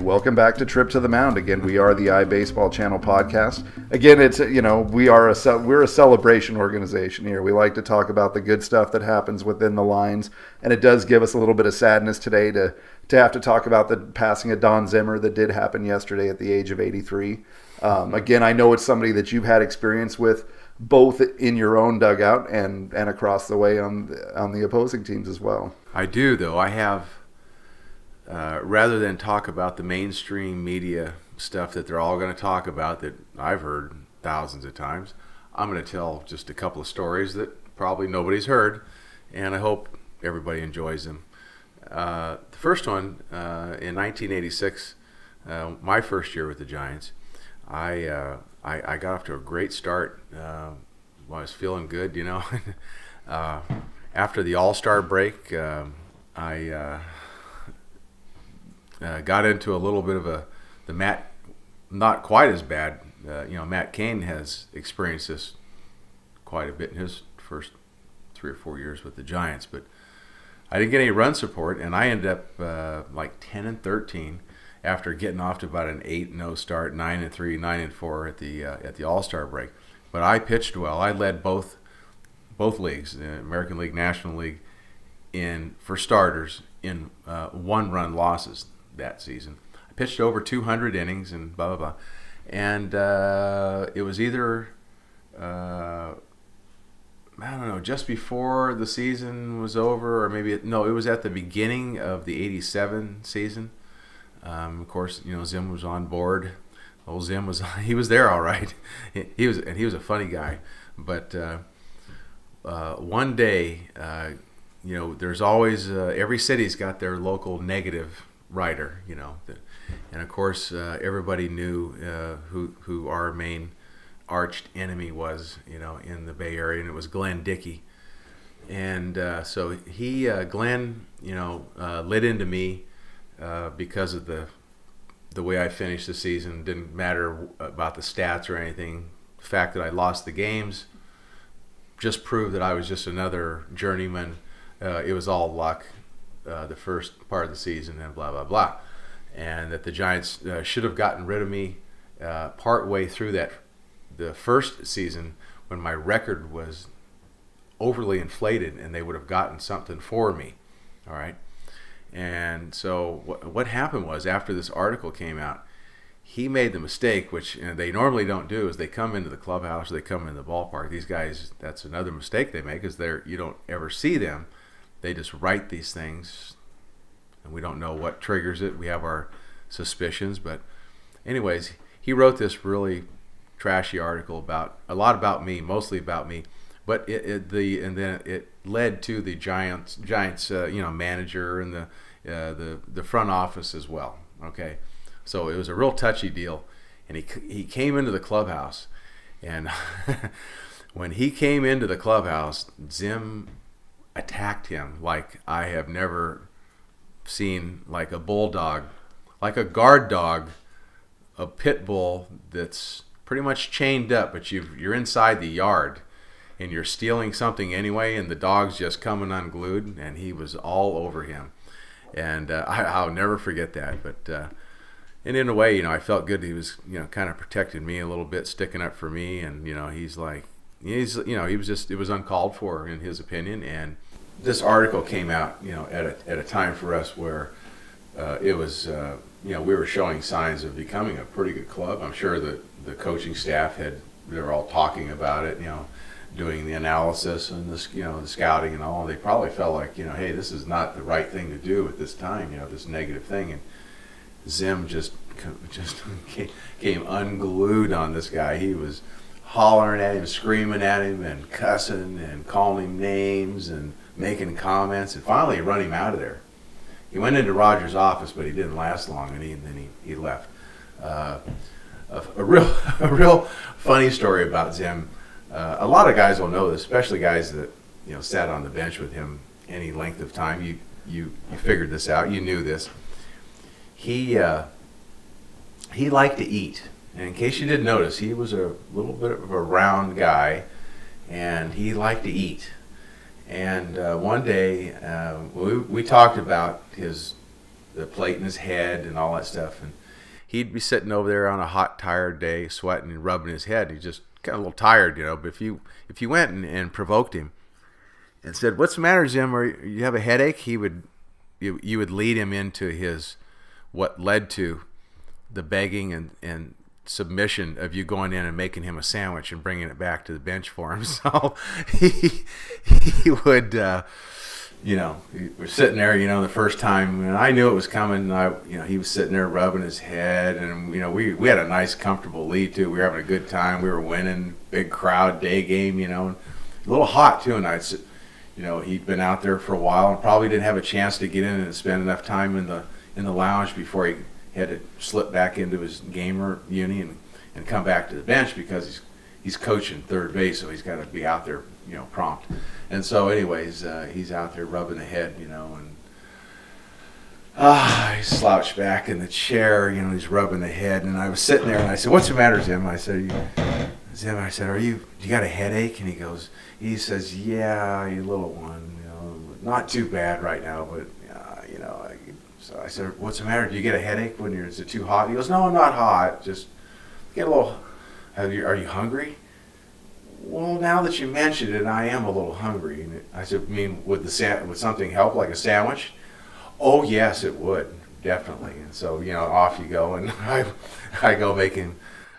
And welcome back to Trip to the Mound. Again, we are the iBaseballChannel podcast. Again, it's we're a celebration organization here. We like to talk about the good stuff that happens within the lines, and it does give us a little bit of sadness today to have to talk about the passing of Don Zimmer that did happen yesterday at the age of 83. Again, I know it's somebody that you've had experience with both in your own dugout and across the way on the opposing teams as well. I do, though. I have. Rather than talk about the mainstream media stuff that they're all going to talk about that I've heard thousands of times, I'm going to tell just a couple of stories that probably nobody's heard, and I hope everybody enjoys them. The first one, in 1986, my first year with the Giants, I got off to a great start. I was feeling good, you know. After the AllStar break, I got into a little bit of the Matt, not quite as bad. Matt Cain has experienced this quite a bit in his first 3 or 4 years with the Giants, but I didn't get any run support, and I ended up like 10-13 after getting off to about an 8-0 start, 9-3, 9-4 at the All-Star break. But I pitched well. I led both leagues, the American League, National League, for starters in 1-run losses that season. I pitched over 200 innings and blah, blah, blah. And it was either, I don't know, just before the season was over, or maybe, it was at the beginning of the 87 season. Of course, Zim was on board. Old Zim was there all right. He was a funny guy. But one day, there's always, every city's got their local negative writer, and of course everybody knew who our main arch enemy was, in the Bay Area, and it was Glenn Dickey. And so Glenn, lit into me because of the way I finished the season. Didn't matter about the stats or anything. The fact that I lost the games just proved that I was just another journeyman. It was all luck. The first part of the season and blah, blah, blah. And that the Giants should have gotten rid of me part way through the first season when my record was overly inflated, and they would have gotten something for me. All right. And so what happened was, after this article came out, he made the mistake, which they normally don't do, is they come into the clubhouse, or they come into the ballpark. These guys, that's another mistake they make, is you don't ever see them. They just write these things, and we don't know what triggers it. We have our suspicions, but anyways, he wrote this really trashy article about me, mostly about me, but and then it led to the Giants manager and the front office as well. Okay, so it was a real touchy deal, and he came into the clubhouse, and when he came into the clubhouse, Zim attacked him like I have never seen, like a bulldog, like a guard dog, a pit bull that's pretty much chained up, but you're inside the yard and you're stealing something anyway, and the dog's just coming unglued, and he was all over him. And I'll never forget that. But and in a way, I felt good. He was, kind of protecting me a little bit, sticking up for me, and it was uncalled for in his opinion. And this article came out, at a time for us where it was, we were showing signs of becoming a pretty good club. I'm sure that the coaching staff they were all talking about it, doing the analysis and the scouting and all. They probably felt like, hey, this is not the right thing to do at this time, this negative thing. And Zim just came unglued on this guy. He was hollering at him, screaming at him, and cussing and calling him names and making comments, and finally run him out of there. He went into Roger's office, but he didn't last long, and then he left. A real funny story about Zim. A lot of guys will know this, especially guys that sat on the bench with him any length of time. You figured this out. You knew this. He liked to eat. And in case you didn't notice, he was a little bit of a round guy, and he liked to eat. And one day we talked about his the plate in his head and all that stuff. And he'd be sitting over there on a hot, tired day, sweating and rubbing his head. He's just kind of a little tired, you know. But if you went and provoked him and said, "What's the matter, Zim? Or you have a headache?" you would lead him into his what led to the begging and submission of you going in and making him a sandwich and bringing it back to the bench for him. So he would, you know, we're sitting there, you know, the first time, and I knew it was coming. You know, he was sitting there rubbing his head, and you know, we had a nice, comfortable lead too. We were having a good time. We were winning, big crowd, day game, you know, a little hot too. And you know, he'd been out there for a while and probably didn't have a chance to get in and spend enough time in the lounge before he had to slip back into his gamer uni and come back to the bench because he's coaching third base, so he's got to be out there, you know, prompt. And so anyways, he's out there rubbing the head, you know, and he slouched back in the chair, you know, he's rubbing the head. And I was sitting there and I said, "What's the matter, Zim?" I said, "Zim," I said, you got a headache?" And he says, "Yeah, a little one, you know, not too bad right now, but you know." So I said, "What's the matter? Do you get a headache when is it too hot?" He goes, "No, I'm not hot. Just get a little. Are you hungry?" "Well, now that you mentioned it, I am a little hungry." And I said, "I mean, would something help, like a sandwich?" "Oh yes, it would, definitely." And so, you know, off you go, and I go making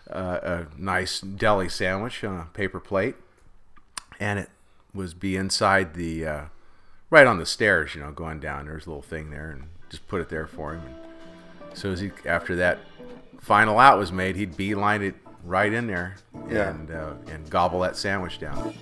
a nice deli sandwich on a paper plate, and it was inside the right on the stairs, you know, going down. There's a little thing there, and just put it there for him. And so after that final out was made, he'd beeline it right in there and gobble that sandwich down.